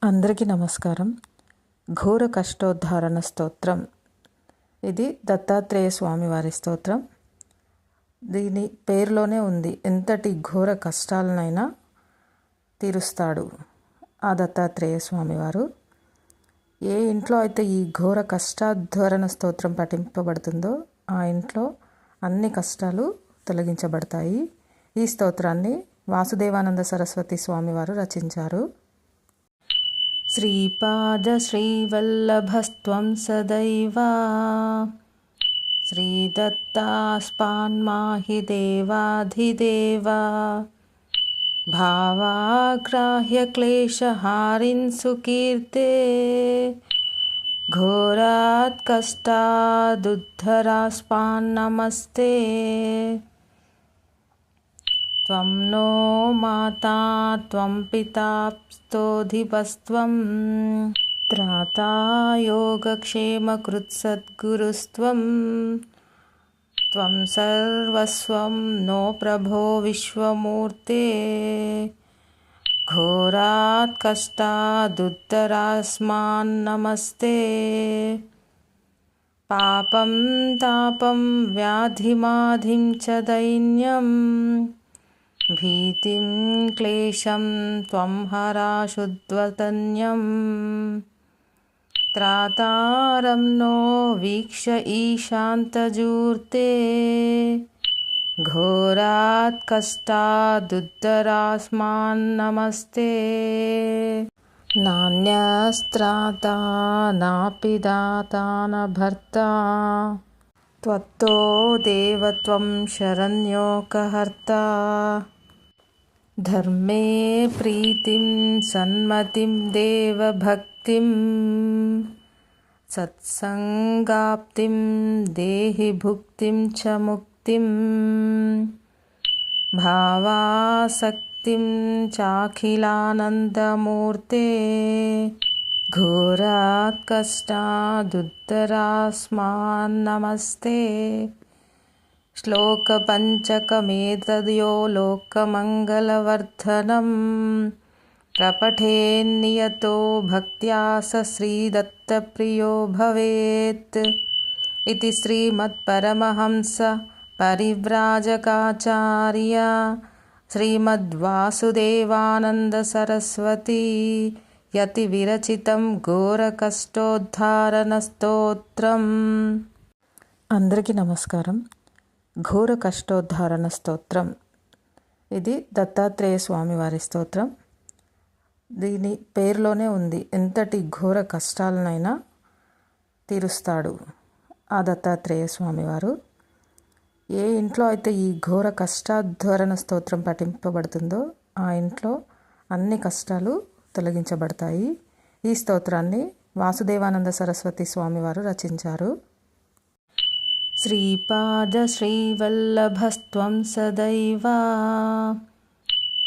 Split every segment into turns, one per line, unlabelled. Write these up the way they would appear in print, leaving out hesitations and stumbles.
అందరికీ నమస్కారం. ఘోర కష్టోద్ధారణ స్తోత్రం. ఇది దత్తాత్రేయ స్వామి వారి స్తోత్రం. దీని పేరులోనే ఉంది, ఎంతటి ఘోర కష్టాలనైనా తీరుస్తాడు ఆ దత్తాత్రేయ స్వామివారు. ఏ ఇంట్లో అయితే ఈ ఘోర కష్టాధ్వరణ స్తోత్రం పఠింపబడుతుందో ఆ ఇంట్లో అన్ని కష్టాలు తొలగించబడతాయి. ఈ స్తోత్రాన్ని వాసుదేవానంద సరస్వతి స్వామివారు రచించారు. శ్రీపాద శ్రీవల్లభస్త్వం సదైవ శ్రీదత్తాస్పాన్మాహి దేవాధిదేవ భావాగ్రాహ్య క్లేశహారిన్ సుకీర్తే ఘోరాత్ కష్టాదుద్ధరాస్పాన్నమస్తే త్వం నో మాతా త్వం పితా స్తోధిపస్త్వం త్రాతా యోగక్షేమకృత్సద్గురుస్త్వం త్వం సర్వస్వం నో ప్రభో విశ్వమూర్తే ఘోరాత్ కష్టాదుత్తరాస్మాన్నమస్తే పాపం తాపం వ్యాధిమాధిం చ దైన్యం భీతిం క్లేశం త్వం హరాశుద్వతన్యం త్రాతారం నో వీక్ష్య ఈశాంతజూర్తే ఘోరాత్ కష్టాదుత్తరాస్మాన్నమస్తే నాన్యస్త్రాతా నాపి దాతా న భర్తా త్వత్తో దేవత్వం శరణ్యోకహర్తా ధర్మే ప్రీతిం సన్మతిం దేవభక్తిం సత్సంగాప్తిం దేహి భుక్తిం చ ముక్తిం భావాసక్తిం చాఖిలానందమూర్తే ఘోరాత్ కష్టాదుత్తరాస్మాన్నమస్తే శ్లోకపంచకమేతద్యో లోకమంగళవర్ధనం ప్రపఠేన్నియతో భక్త్యా స శ్రీదత్తప్రియో భవేత్ ఇది శ్రీమత్పరమహంస పరివ్రాజకాచార్య శ్రీమద్వాసుదేవానంద సరస్వతి యతి విరచితం ఘోర కష్టోద్ధారణ స్తోత్రం. అందరికీ నమస్కారం. ఘోర కష్టోద్ధారణ స్తోత్రం. ఇది దత్తాత్రేయ స్వామి వారి స్తోత్రం. దీని పేరులోనే ఉంది, ఎంతటి ఘోర కష్టాలనైనా తీరుస్తాడు ఆ దత్తాత్రేయ స్వామివారు. ఏ ఇంట్లో అయితే ఈ ఘోర కష్టాధ్వరణ స్తోత్రం పఠింపబడుతుందో ఆ ఇంట్లో అన్ని కష్టాలు తొలగించబడతాయి. ఈ స్తోత్రాన్ని వాసుదేవానంద సరస్వతి స్వామివారు రచించారు. శ్రీపాద శ్రీవల్లభస్త్వం సదైవ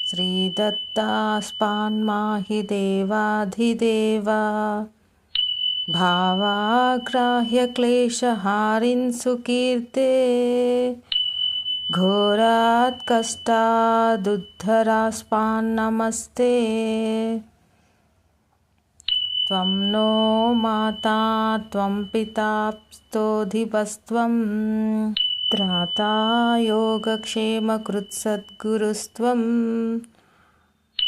శ్రీదత్తాస్పాన్మాహి దేవాధిదేవ భావాగ్రాహ్య క్లేశహారిన్ సుకీర్తే ఘోరాత్ కష్టాదుద్ధరాస్పాన్నమస్తే త్వం నో మాతా త్వం పితా స్తోధిపస్త్వం త్రాతా యోగక్షేమకృత్సద్గురుస్త్వం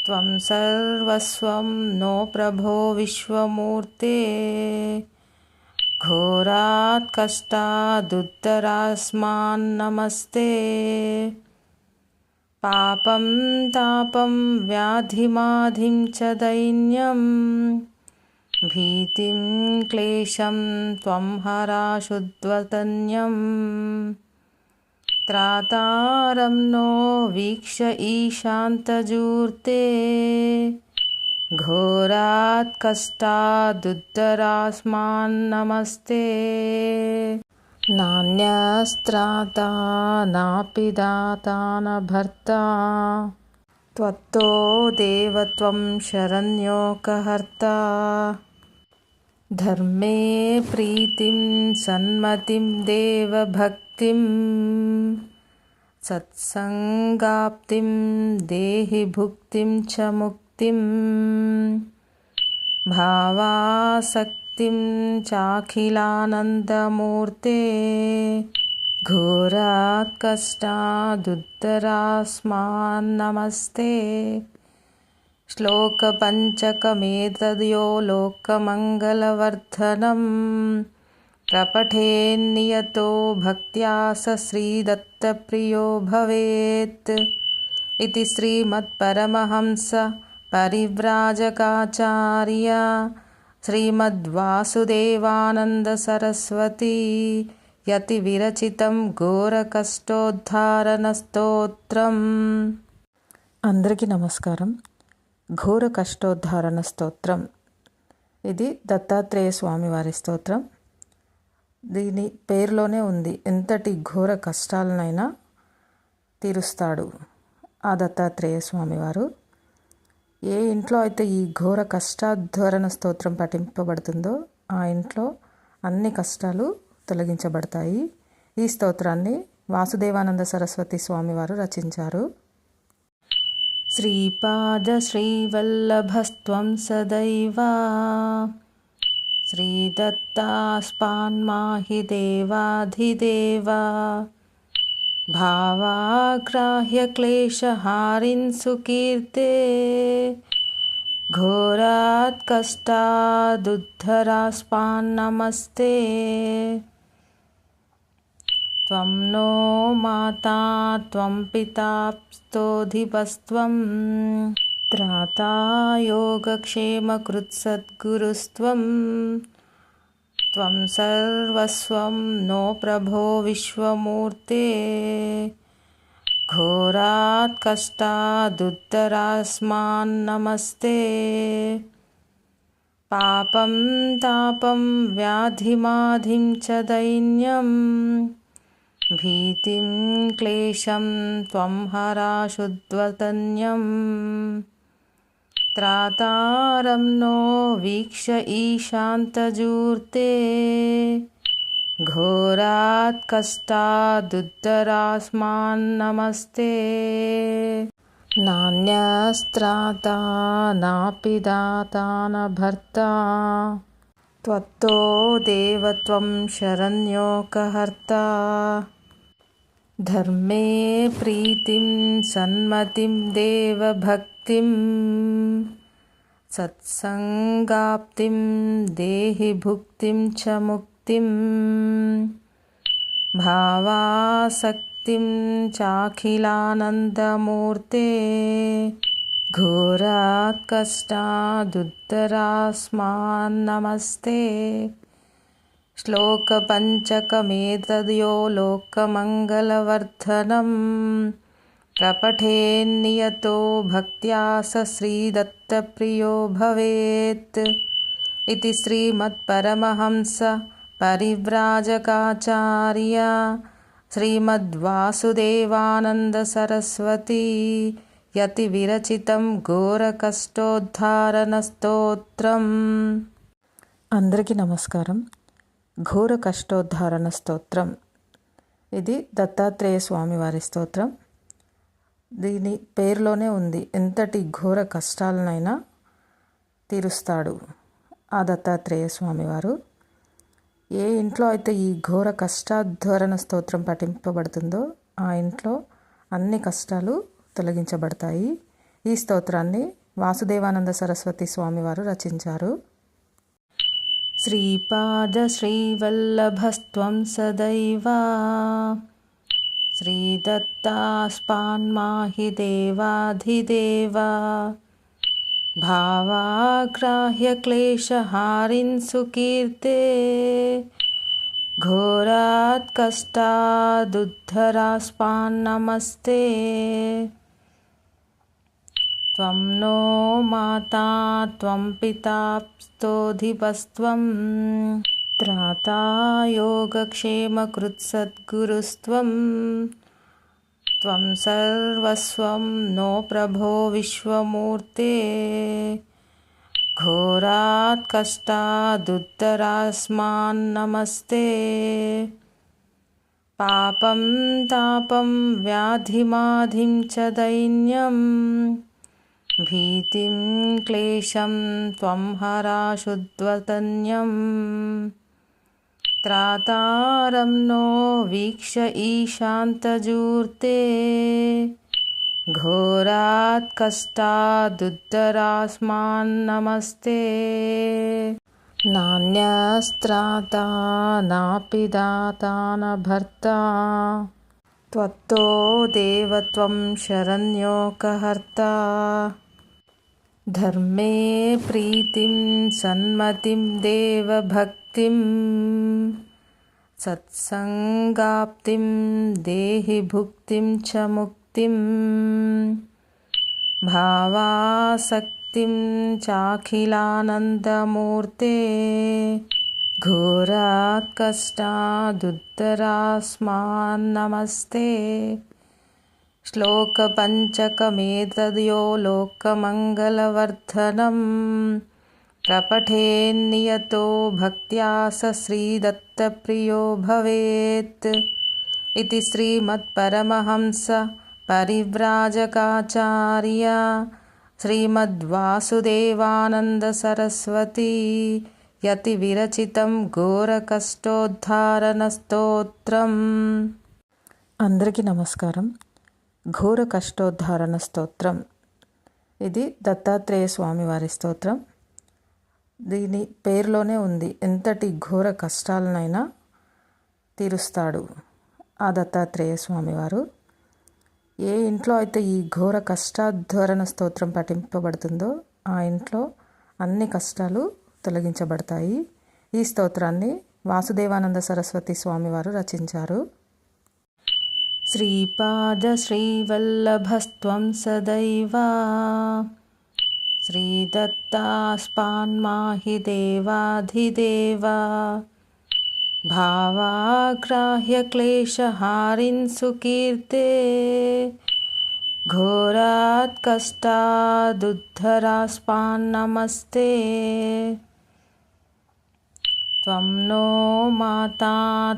త్వం సర్వస్వం నో ప్రభో విశ్వమూర్తే ఘోరాత్ కష్టాదుత్తరాస్మాన్నమస్తే పాపం తాపం వ్యాధిమాధిం చ దైన్యం భీతిం క్లేశం త్వం హరాశుద్వతన్యం త్రాతారం నో వీక్ష్య ఈశాంతజూర్తే ఘోరాత్ కష్టాదుత్తరాస్మాన్నమస్తే నాన్యస్త్రాతా నాపి దాతా న భర్తా త్వత్తో దేవత్వం శరణ్యోకహర్తా ధర్మే ప్రీతిం సన్మతిం దేవభక్తిం సత్సంగాప్తిం దేహి భుక్తిం చ ముక్తిం भावासक्तिं चाखिलानन्दमूर्ते घोरात् कष्टादुद्धरास्मान्नमस्ते श्लोकपञ्चकमेतद्यो लोकमङ्गलवर्धनं प्रपठेन्नियतो भक्त्या स श्रीदत्तप्रियो भवेत् इति श्रीमत्परमहंस परिव्राजकाचार्य श्रीमद्वासुदेवानन्द सरस्वती यतिविरचितं ఘోరకష్టోద్ధారణ స్తోత్రం. అందరికీ నమస్కారం. ఘోర కష్టోద్ధారణ స్తోత్రం. ఇది దత్తాత్రేయ స్వామి వారి స్తోత్రం. దీని పేరులోనే ఉంది, ఎంతటి ఘోర కష్టాలనైనా తీరుస్తాడు ఆ దత్తాత్రేయ స్వామివారు. ఏ ఇంట్లో అయితే ఈ ఘోర కష్టాధ్వరణ స్తోత్రం పఠింపబడుతుందో ఆ ఇంట్లో అన్ని కష్టాలు తొలగించబడతాయి. ఈ స్తోత్రాన్ని వాసుదేవానంద సరస్వతి స్వామివారు రచించారు. శ్రీపాద శ్రీవల్లభస్త్వం సదైవ శ్రీదత్తాస్పాన్మాహి దేవాధిదేవ భావాగ్రాహ్యక్లేశహారిన్ సుకీర్తే ఘోరాత్ కష్టాదుద్ధరాస్పాన్నమస్తే త్వం నో మాతా త్వం పితా స్తోధిపస్త్వం త్రాతా యోగక్షేమకృత్సద్గురుస్త్వం త్వం సర్వస్వం నో ప్రభో విశ్వమూర్తే ఘోరాత్ కష్టాదుద్ధరాస్మాన్నమస్తే పాపం తాపం వ్యాధిమాధిం చ దైన్యం భీతిం క్లేశం త్వం హరాశుద్వతన్యం త్రాతారం నో వీక్ష ఈశాంతజూర్తే ఘోరాత్ కష్టాదుద్ధరాస్మాన్నమస్తే నాన్యస్త్రాతా నాపి దాతా న భర్తా త్వత్తో దేవత్వం శరణ్యోకహర్తా ధర్మే ప్రీతిం సన్మతిం దేవభక్తిం సత్సంగాప్తిం దేహి భుక్తిం చ ముక్తిం భావాసక్తిం చాఖిలానందమూర్తే ఘోరాత్ కష్టాదుద్ధరాస్మాన్నమస్తే శ్లోకపంచకమేతద్యో లోకమంగళవర్ధనం ప్రపఠేన్నియతో భక్త్యా స శ్రీదత్తప్రియో భవేత్ ఇతి శ్రీమత్పరమహంస పరివ్రాజకాచార్య శ్రీమద్వాసుదేవానంద సరస్వతి యతివిరచితం ఘోరకష్టోద్ధారణ స్తోత్రం. అందరికీ నమస్కారం. ఘోర కష్టోద్ధారణ స్తోత్రం. ఇది దత్తాత్రేయ స్వామి వారి స్తోత్రం. దీని పేరులోనే ఉంది, ఎంతటి ఘోర కష్టాలనైనా తీరుస్తాడు ఆ దత్తాత్రేయ స్వామివారు. ఏ ఇంట్లో అయితే ఈ ఘోర కష్టాధ్వరణ స్తోత్రం పఠింపబడుతుందో ఆ ఇంట్లో అన్ని కష్టాలు తొలగించబడతాయి. ఈ స్తోత్రాన్ని వాసుదేవానంద సరస్వతి స్వామివారు రచించారు. శ్రీపాద శ్రీవల్లభస్త్వం సదైవ శ్రీదత్తాస్పాన్మాహి దేవాధిదేవ భావాగ్రాహ్యక్లేశహారిన్ సుకీర్తే ఘోరాత్ కష్టాదుద్ధరాస్పాన్నమస్తే త్వం నో మాతా త్వం పితా స్తోధిపస్త్వం త్రాతా యోగక్షేమకృత్సద్గురుస్త్వం త్వం సర్వస్వం నో ప్రభో విశ్వమూర్తే ఘోరాత్ కష్టాదుద్ధరాస్మాన్నమస్తే పాపం తాపం వ్యాధిమాధిం చ దైన్యం भीतिं क्लेशं त्वं हराशुद्वतन्यं त्रातारं नो वीक्ष ईशान्तजूर्ते घोरात् कष्टादुद्धरास्मान्नमस्ते नान्यस्त्राता नापि दाता न भर्ता त्वत्तो देव त्वं शरण्योकहर्ता धर्मे प्रीतिं सन्मतिं देवभक्तिं सत्सङ्गाप्तिं देहि भुक्तिं च मुक्तिं भावासक्तिं चाखिलानन्दमूर्ते घोरात् कष्टादुद्धरास्मान्नमस्ते श्लोकपञ्चकमेतद्यो लोकमङ्गलवर्धनं प्रपठेन्नियतो भक्त्या स श्रीदत्तप्रियो भवेत् इति श्रीमत्परमहंस परिव्राजकाचार्य श्रीमद्वासुदेवानन्द सरस्वती యతివిరచితం ఘోరకష్టోద్ధారణ స్తోత్రం. అందరికీ నమస్కారం. ఘోర కష్టోద్ధారణ స్తోత్రం ఇది దత్తాత్రేయ స్వామి వారి స్తోత్రం. దీని పేరులోనే ఉంది, ఎంతటి ఘోర కష్టాలనైనా తీరుస్తాడు ఆ దత్తాత్రేయ స్వామివారు. ఏ ఇంట్లో అయితే ఈ ఘోర కష్టాద్ధారణ స్తోత్రం పఠింపబడుతుందో ఆ ఇంట్లో అన్ని కష్టాలు తొలగించబడతాయి. ఈ స్తోత్రాన్ని వాసుదేవానంద సరస్వతి స్వామివారు రచించారు. శ్రీపాద శ్రీవల్లభస్త్వం సదైవ శ్రీదత్తాస్పాన్మాహి దేవాధిదేవ భావాగ్రాహ్య క్లేశహారిన్ సుకీర్తే ఘోరాత్ కష్టాదుద్ధరాస్పాన్నమస్తే త్వం నో మాతా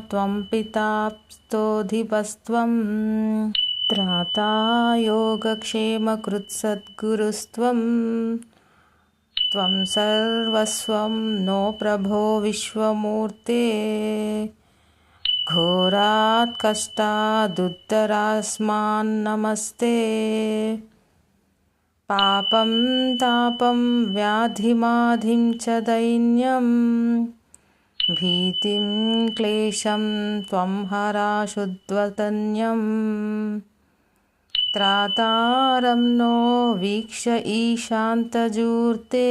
త్వం పితా స్తోధిపస్త్వం త్రాతా యోగక్షేమకృత్సద్గురుస్త్వం త్వం సర్వస్వం నో ప్రభో విశ్వమూర్తే ఘోరాత్ కష్టాదుద్ధరాస్మాన్నమస్తే పాపం తాపం వ్యాధిమాధిం చ దైన్యం భీతిం క్లేశం త్వం హరాశుద్వతన్యం త్రాతారం నో వీక్ష ఈశాంతజూర్తే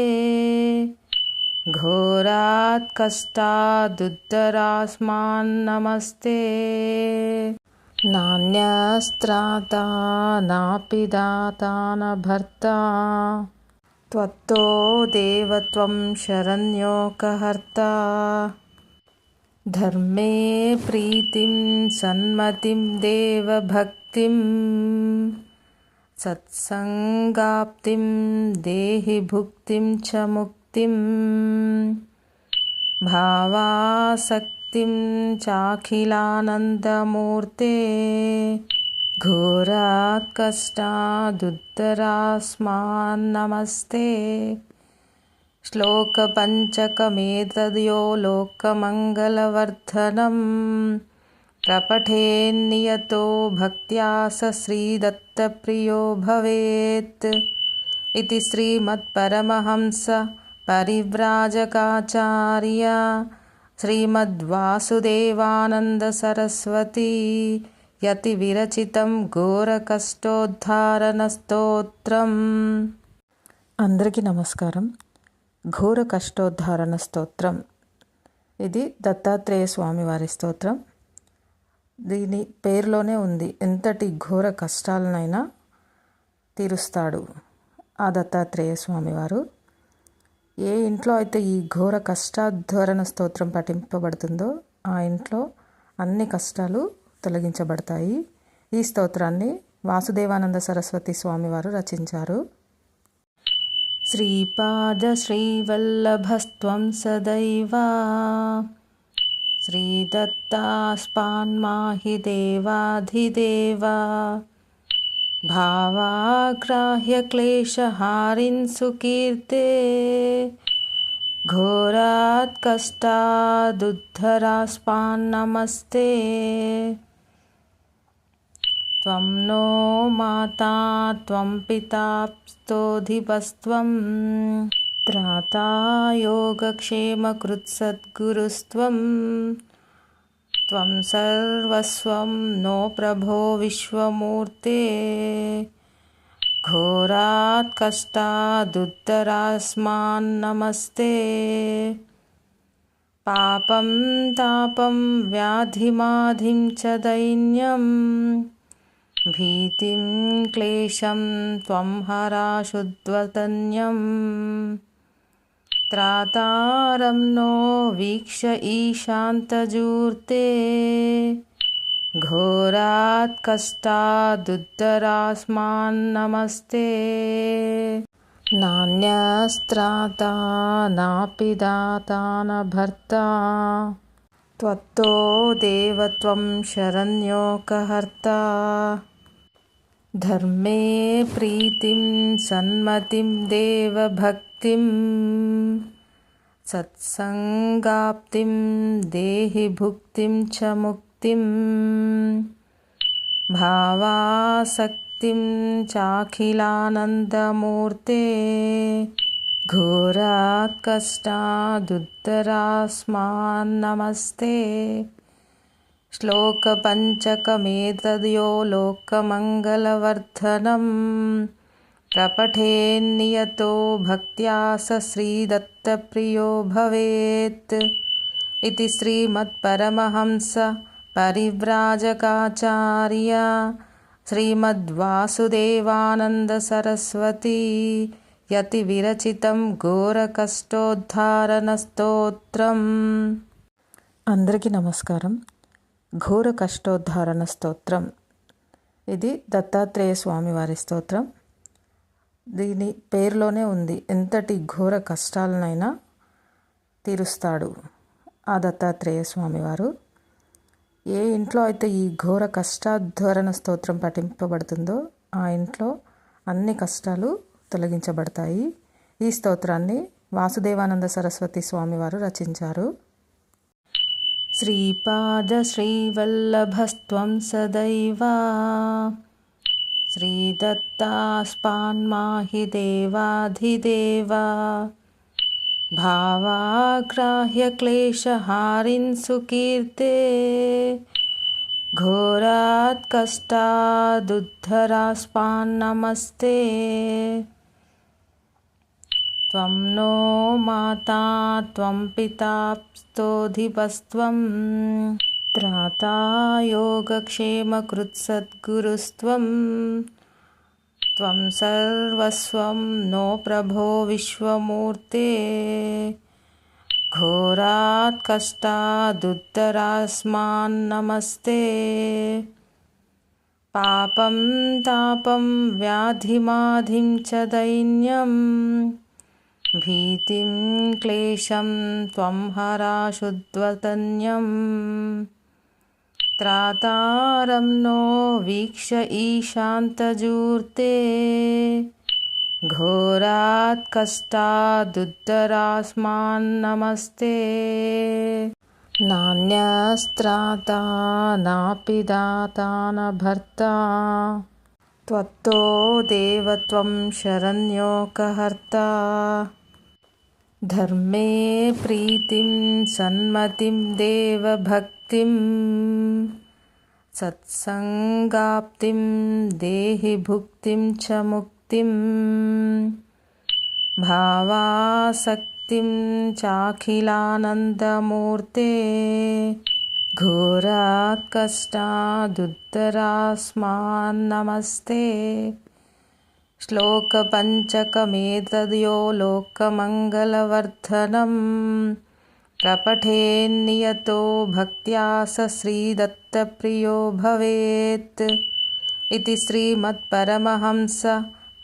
ఘోరాత్ కష్టాదుద్ధరాస్మాన్నమస్తే నాన్యస్త్రాతా నాపి దాతా న భర్తా త్వత్తో దేవ త్వం శరణ్యోకహర్తా ధర్మే ప్రీతిం సన్మతిం దేవభక్తిం సత్సంగాప్తిం దేహి భుక్తిం చ ముక్తిం భావాసక్తిం చాఖిలానందమూర్తే ఘోరాత్ కష్టాదుద్ధరాస్మాన్నమస్తే శ్లోకపంచకమేతద్యో లోకమంగళవర్ధనం ప్రపఠేన్నియతో భక్త్యా స శ్రీదత్తప్రియో భవేత్ इति श्रीमत्परमहंस परिव्राजकाचार्य श्रीमद्वासुदेवानन्द सरस्वती యతివిరచితం ఘోరకష్టోద్ధారణ స్తోత్రం. అందరికీ నమస్కారం. ఘోర కష్టోద్ధారణ స్తోత్రం ఇది దత్తాత్రేయ స్వామి వారి స్తోత్రం. దీని పేరులోనే ఉంది, ఎంతటి ఘోర కష్టాలనైనా తీరుస్తాడు ఆ దత్తాత్రేయ స్వామివారు. ఏ ఇంట్లో అయితే ఈ ఘోర కష్టాద్ధారణ స్తోత్రం పఠింపబడుతుందో ఆ ఇంట్లో అన్ని కష్టాలు తొలగించబడతాయి. ఈ స్తోత్రాన్ని వాసుదేవానంద సరస్వతి స్వామివారు రచించారు. శ్రీపాద శ్రీవల్లభస్త్వం సదైవ శ్రీదత్తాస్పాన్మాహి దేవాధిదేవ भावाग्राह्यक्लेशहारिन् सुकीर्ते घोरात् कष्टादुद्धरास्पान्नमस्ते त्वं नो माता त्वं पिता स्तोधिपस्त्वं त्राता योगक्षेमकृत्सद्गुरुस्त्वं त्वं सर्वस्वं नो प्रभो विश्वमूर्ते घोरात् कष्टादुद्धरास्मान्नमस्ते पापं तापं व्याधिमाधिं च दैन्यं भीतिं क्लेशं त्वं हराशुद्वतन्यं त्रातारं नो वीक्ष्य ईशान्तजूर्ते घोरात् कष्टादुद्धरास्मान्नमस्ते नान्यस्त्राता नापि दाता न भर्ता त्वत्तो देव त्वं शरण्योकहर्ता धर्मे प्रीतिं सन्मतिं देवभक्तिं सत्सङ्गाप्तिं देहि भुक्तिं च मुक्तिं भावासक्तिं चाखिलानन्दमूर्ते घोरात् कष्टादुद्धरास्मान्नमस्ते श्लोकपञ्चकमेतद्यो लोकमङ्गलवर्धनं प्रपठेन्नियतो भक्त्या स श्रीदत्तप्रियो भवेत् इति श्रीमत्परमहंस परिव्राजकाचार्य श्रीमद्वासुदेवानन्द सरस्वती యతివిరచితం ఘోరకష్టోద్ధారణ స్తోత్రం. అందరికీ నమస్కారం. ఘోర కష్టోద్ధారణ స్తోత్రం ఇది దత్తాత్రేయ స్వామి వారి స్తోత్రం. దీని పేరులోనే ఉంది, ఎంతటి ఘోర కష్టాలనైనా తీరుస్తాడు ఆ దత్తాత్రేయ స్వామివారు. ఏ ఇంట్లో అయితే ఈ ఘోర కష్టాద్ధారణ స్తోత్రం పఠింపబడుతుందో ఆ ఇంట్లో అన్ని కష్టాలు తొలగించబడతాయి. ఈ స్తోత్రాన్ని వాసుదేవానంద సరస్వతి స్వామివారు రచించారు. శ్రీపాద శ్రీవల్లభస్త్వం సదైవ శ్రీదత్తాస్పాన్మాహి దేవాధిదేవ భావాగ్రాహ్యక్లేశహారిన్ సుకీర్తే ఘోరాత్ కష్టాదుద్ధరాస్పాన్నమస్తే त्वं नो माता त्वं पिता स्तोधिपस्त्वं त्राता योगक्षेमकृत्सद्गुरुस्त्वं त्वं सर्वस्वं नो प्रभो विश्वमूर्ते घोरात् कष्टादुद्धरास्मान्नमस्ते पापं तापं व्याधिमाधिं च दैन्यं भीतिं क्लेशं त्वं हराशुद्वतन्यं त्रातारं नो वीक्ष्य ईशान्तजूर्ते घोरात् कष्टादुद्धरास्मान्नमस्ते नान्यस्त्राता नापि दाता न भर्ता त्वत्तो देव त्वं शरण्योकहर्ता धर्मे प्रीतिं सन्मतिं देवभक्तिं सत्सङ्गाप्तिं देहि भुक्तिं च मुक्तिं भावासक्तिं चाखिलानन्दमूर्ते घोरात् कष्टादुद्धरास्मान्नमस्ते श्लोकपञ्चकमेतद्यो लोकमङ्गलवर्धनं प्रपठेन्नियतो भक्त्या स श्रीदत्तप्रियो भवेत् इति श्रीमत्परमहंस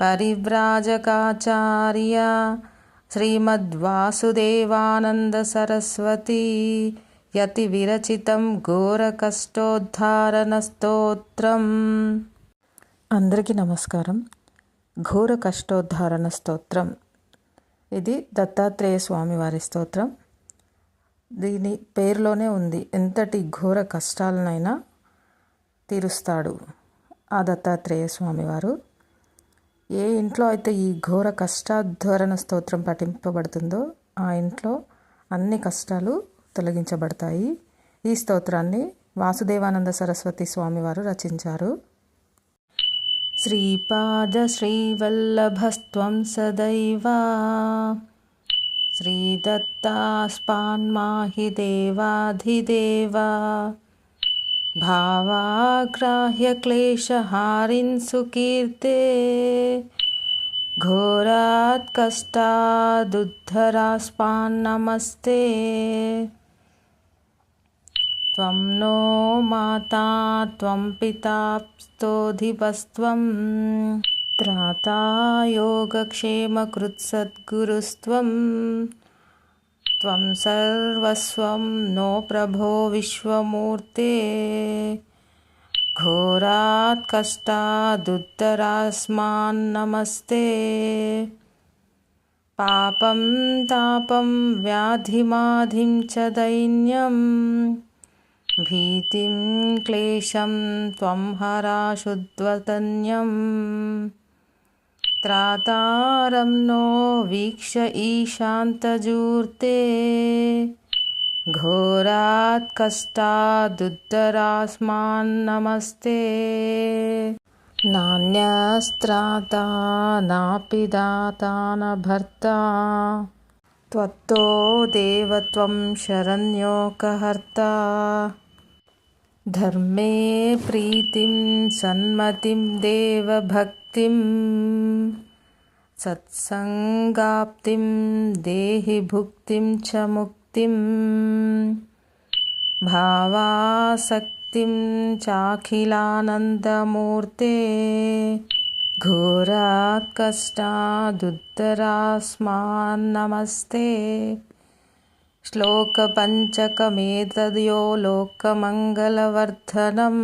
परिव्राजकाचार्य श्रीमद्वासुदेवानन्द सरस्वती యతివిరచితం ఘోరకష్టోద్ధారణ స్తోత్రం. అందరికీ నమస్కారం. ఘోర కష్టోద్ధారణ స్తోత్రం. ఇది దత్తాత్రేయ స్వామి వారి స్తోత్రం. దీని పేరులోనే ఉంది, ఎంతటి ఘోర కష్టాలనైనా తీరుస్తాడు ఆ దత్తాత్రేయ స్వామివారు. ఏ ఇంట్లో అయితే ఈ ఘోర కష్టాధ్వరణ స్తోత్రం పఠింపబడుతుందో ఆ ఇంట్లో అన్ని కష్టాలు తొలగించబడతాయి. ఈ స్తోత్రాన్ని వాసుదేవానంద సరస్వతి స్వామివారు రచించారు. శ్రీపాద శ్రీవల్లభస్త్వం సదైవ శ్రీదత్తాస్పాన్మాహి దేవాధిదేవ భావాగ్రాహ్య క్లేశహారిన్ సుకీర్తే ఘోరాత్ కష్టాదుద్ధరాస్పాన్నమస్తే త్వం నో మాతా త్వం పితా స్తోధిపస్త్వం త్రాతా యోగక్షేమకృత్సద్గురుస్త్వం త్వం సర్వస్వం నో ప్రభో విశ్వమూర్తే ఘోరాత్ కష్టాదుద్ధరాస్మాన్నమస్తే పాపం తాపం వ్యాధిమాధిం చ దైన్యం భీతిం క్లేశం త్వం హరాశుద్వతన్యం త్రాతారం నో వీక్ష ఈశాంతజూర్తే ఘోరాత్ కష్టాదుద్ధరాస్మాన్నమస్తే నాన్యస్త్రాతా నాపి దాతా న భర్తా త్వత్తో దేవత్వం శరణ్యోకహర్తా ధర్మే ప్రీతిం సన్మతిం దేవభక్తిం సత్సంగాప్తిం దేహి భుక్తిం చ ముక్తిం భావాసక్తిం చాఖిలానందమూర్తే ఘోరాత్ కష్టాదుద్ధరాస్మాన్నమస్తే శ్లోకపంచకమేతద్యో లోకమంగళవర్ధనం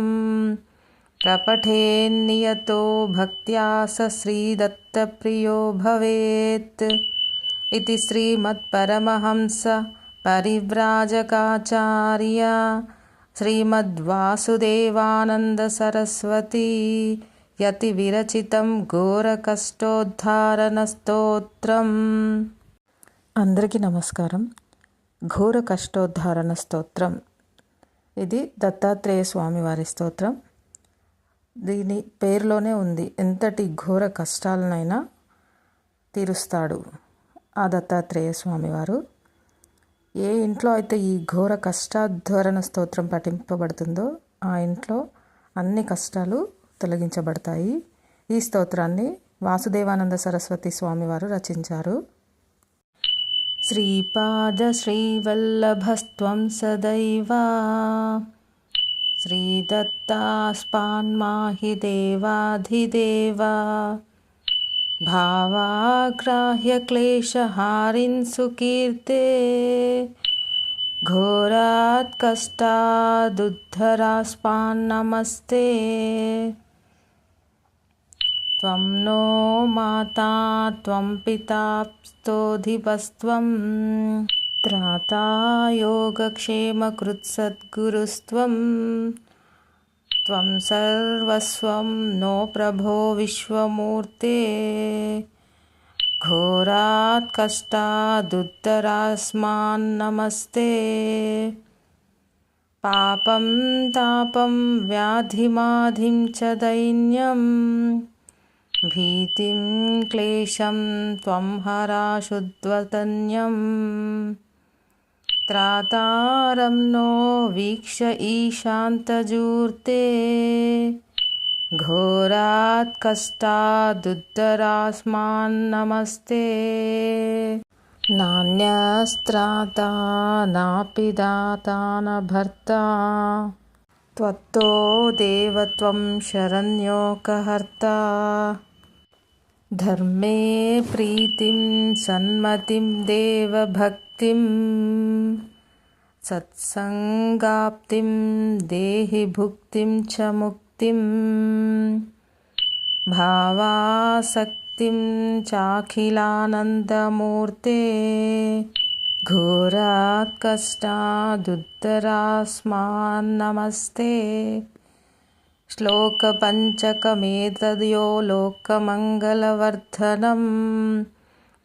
ప్రపఠేన్నియతో భక్త్యా స శ్రీదత్తప్రియో భవేత్. ఇది శ్రీమత్పరమహంస పరివ్రాజకాచార్య శ్రీమద్వాసుదేవానంద సరస్వతి యతి విరచితం ఘోర కష్టోద్ధారణ స్తోత్రం. అందరికీ నమస్కారం. ఘోర కష్టోద్ధారణ స్తోత్రం. ఇది దత్తాత్రేయ స్వామి వారి స్తోత్రం. దీని పేరులోనే ఉంది, ఎంతటి ఘోర కష్టాలనైనా తీరుస్తాడు ఆ దత్తాత్రేయ స్వామివారు. ఏ ఇంట్లో అయితే ఈ ఘోర కష్టాధ్వరణ స్తోత్రం పఠింపబడుతుందో ఆ ఇంట్లో అన్ని కష్టాలు తొలగించబడతాయి. ఈ స్తోత్రాన్ని వాసుదేవానంద సరస్వతి స్వామివారు రచించారు. శ్రీపాద శ్రీవల్లభస్త్వం సదైవ శ్రీదత్తాస్పాన్మాహి దేవాధిదేవ భావాగ్రాహ్య క్లేశహారిన్ సుకీర్తే ఘోరాత్ కష్టాదుద్ధరాస్పాన్నమస్తే త్వం నో మాతా త్వం పితా స్తోధిపస్త్వం త్రాతా యోగక్షేమకృత్సద్గురుస్త్వం త్వం సర్వస్వం నో ప్రభో విశ్వమూర్తే ఘోరాత్ కష్టాదుద్ధరాస్మాన్నమస్తే పాపం తాపం వ్యాధిమాధిం చ దైన్యం భీతిం క్లేశం త్వం హరాశుద్వతన్యం త్రాతారం నో వీక్ష ఈశాంతజూర్తే ఘోరాత్ కష్టాదుద్ధరాస్మాన్నమస్తే నాన్యస్త్రాతా నాపి దాతా న భర్తా త్వత్తో దేవత్వం శరణ్యోకహర్తా ధర్మే ప్రీతిం సన్మతిం దేవభక్తిం సత్సంగాప్తిం దేహి భుక్తిం చ ముక్తిం भावासक्तिं चाखिलानन्दमूर्ते घोरात् कष्टादुद्धरास्मान्नमस्ते श्लोकपञ्चकमेतद्यो लोकमङ्गलवर्धनम्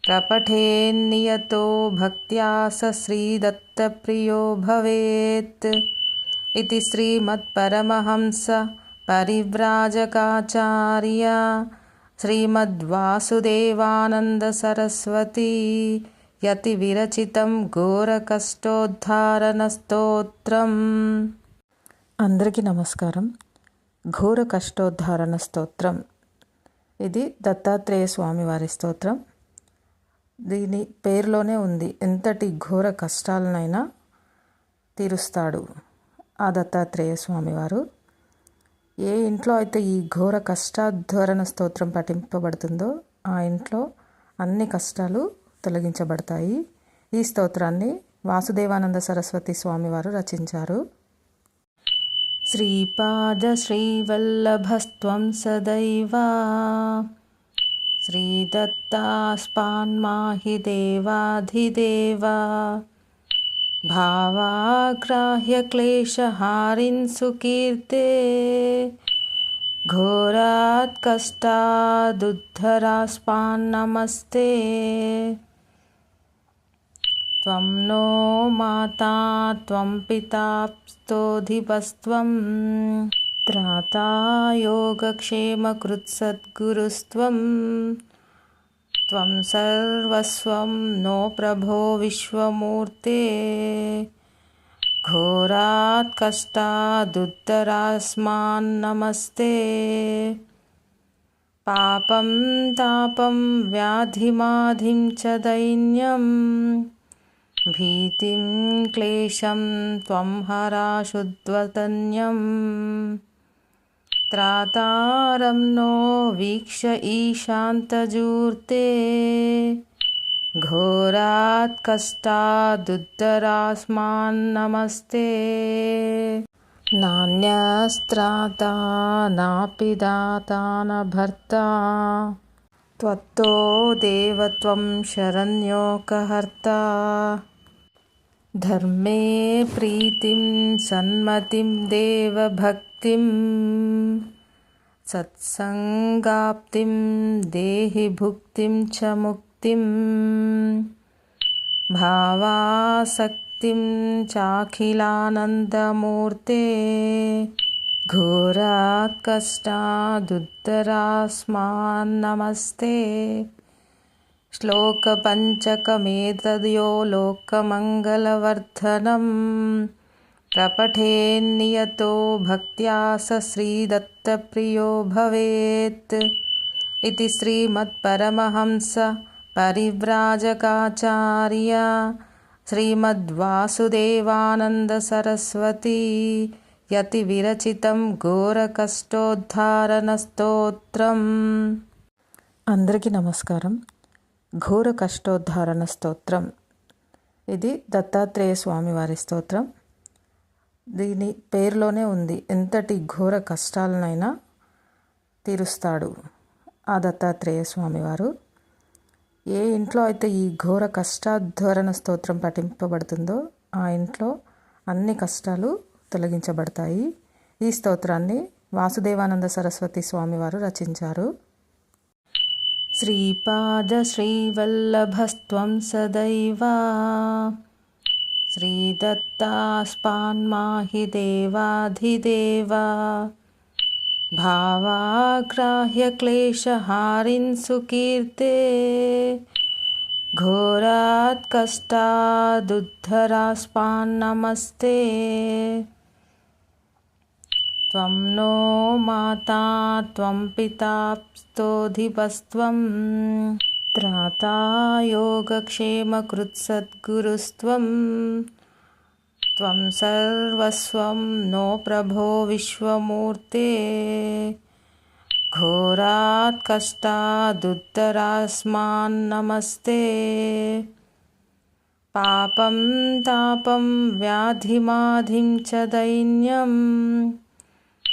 प्रपठेन्नियतो भक्त्या स श्रीदत्तप्रियो भवेत् इति श्रीमत्परमहंस परिव्राजकाचार्य श्रीमद्वासुदेवानन्द सरस्वती యతివిరచితం ఘోరకష్టోద్ధారణ స్తోత్రం. అందరికీ నమస్కారం. ఘోర కష్టోద్ధారణ స్తోత్రం ఇది దత్తాత్రేయ స్వామి వారి స్తోత్రం. దీని పేరులోనే ఉంది, ఎంతటి ఘోర కష్టాలనైనా తీరుస్తాడు ఆ దత్తాత్రేయ స్వామివారు. ఏ ఇంట్లో అయితే ఈ ఘోర కష్టాద్ధారణ స్తోత్రం పఠింపబడుతుందో ఆ ఇంట్లో అన్ని కష్టాలు తొలగించబడతాయి. ఈ స్తోత్రాన్ని వాసుదేవానంద సరస్వతి స్వామివారు రచించారు. శ్రీపాద శ్రీవల్లభస్త్వం సదైవ శ్రీదత్తాస్పాన్మాహి దేవాధిదేవ భావాగ్రాహ్య క్లేశహారిన్ సుకీర్తే ఘోరాత్ కష్టాదుద్ధరాస్పాన్నమస్తే త్వం నో మాతా త్వం పితా స్తోధిపస్త్వం త్రాతా యోగక్షేమకృత్సద్గురుస్త్వం త్వం సర్వస్వం నో ప్రభో విశ్వమూర్తే ఘోరాత్ కష్టాదుద్ధరాస్మాన్నమస్తే పాపం తాపం వ్యాధిమాధిం చ దైన్యం భీతిం క్లేశం త్వం హరాశుద్వతన్యం త్రాతారం నో వీక్ష ఈశాంతజూర్తే ఘోరాత్ కష్టాదుద్ధరాస్మాన్నమస్తే నాన్యస్త్రాతా నాపి దాతా న భర్తా త్వత్తో దేవత్వం శరణ్యోకహర్తా ధర్మే ప్రీతిం సన్మతిం దేవభక్తిం సత్సంగాప్తిం దేహి భుక్తిం చ ముక్తిం భావాసక్తిం చాఖిలానందమూర్తే ఘోరాత్ కష్టాదుద్ధరాస్మాన్నమస్తే శ్లోకపంచకమేతద్యో లోకమంగళవర్ధనం ప్రపఠేన్నియతో భక్త్యా స శ్రీదత్తప్రియో భవేత్ ఇతి శ్రీమత్పరమహంస పరివ్రాజకాచార్య శ్రీమద్వాసుదేవానంద సరస్వతి యతివిరచితం ఘోరకష్టోద్ధారణ స్తోత్రం. అందరికీ నమస్కారం. ఘోర కష్టోద్ధారణ స్తోత్రం ఇది దత్తాత్రేయ స్వామి వారి స్తోత్రం. దీని పేరులోనే ఉంది, ఎంతటి ఘోర కష్టాలనైనా తీరుస్తాడు ఆ దత్తాత్రేయ స్వామివారు. ఏ ఇంట్లో అయితే ఈ ఘోర కష్టాద్ధారణ స్తోత్రం పఠింపబడుతుందో ఆ ఇంట్లో అన్ని కష్టాలు తొలగించబడతాయి. ఈ స్తోత్రాన్ని వాసుదేవానంద సరస్వతి స్వామివారు రచించారు. శ్రీపాద శ్రీవల్లభస్త్వం సదైవ శ్రీదత్తాస్పాన్మాహి దేవాధిదేవ భావాగ్రాహ్య క్లేశహారిన్ సుకీర్తే ఘోరాత్ కష్టాదుద్ధరాస్పాన్నమస్తే త్వం నో మాతా త్వం పితా స్తోధిపస్త్వం త్రాతా యోగక్షేమకృత్సద్గురుస్త్వం త్వం సర్వస్వం నో ప్రభో విశ్వమూర్తే ఘోరాత్ కష్టాదుద్ధరాస్మాన్నమస్తే పాపం తాపం వ్యాధిమాధిం చ దైన్యం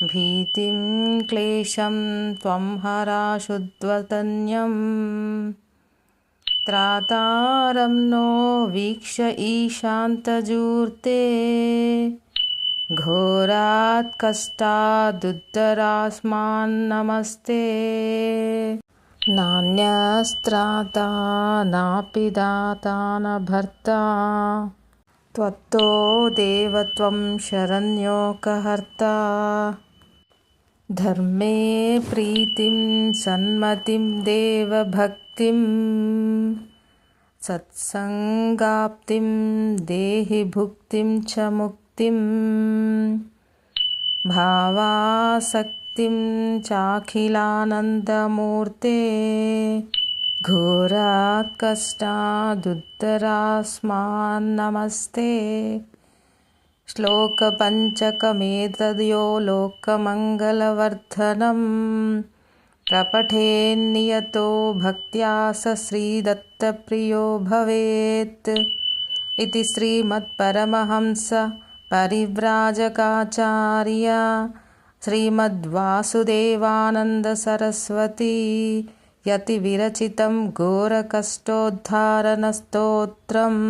भीतिं क्लेशं त्वं हराशुद्वतन्यं त्रातारं नो वीक्ष्य ईशान्तजूर्ते घोरात् कष्टादुद्धरास्मान्नमस्ते नान्यस्त्राता नापि दाता न भर्ता त्वत्तो देव त्वं शरण्यो कहर्ता धर्मे प्रीतिं सन्मतिं देवभक्तिं सत्सङ्गाप्तिं देहि भुक्तिं च मुक्तिं भावासक्तिं चाखिलानन्दमूर्ते घोरात् कष्टादुद्धरास्मान्नमस्ते श्लोकपञ्चकमेतद्यो लोकमङ्गलवर्धनं प्रपठेन्नियतो भक्त्या स श्रीदत्तप्रियो भवेत् इति श्रीमत्परमहंस परिव्राजकाचार्य श्रीमद्वासुदेवानन्द सरस्वती यतिविरचितं घोरकष्टोद्धारणस्तोत्रम्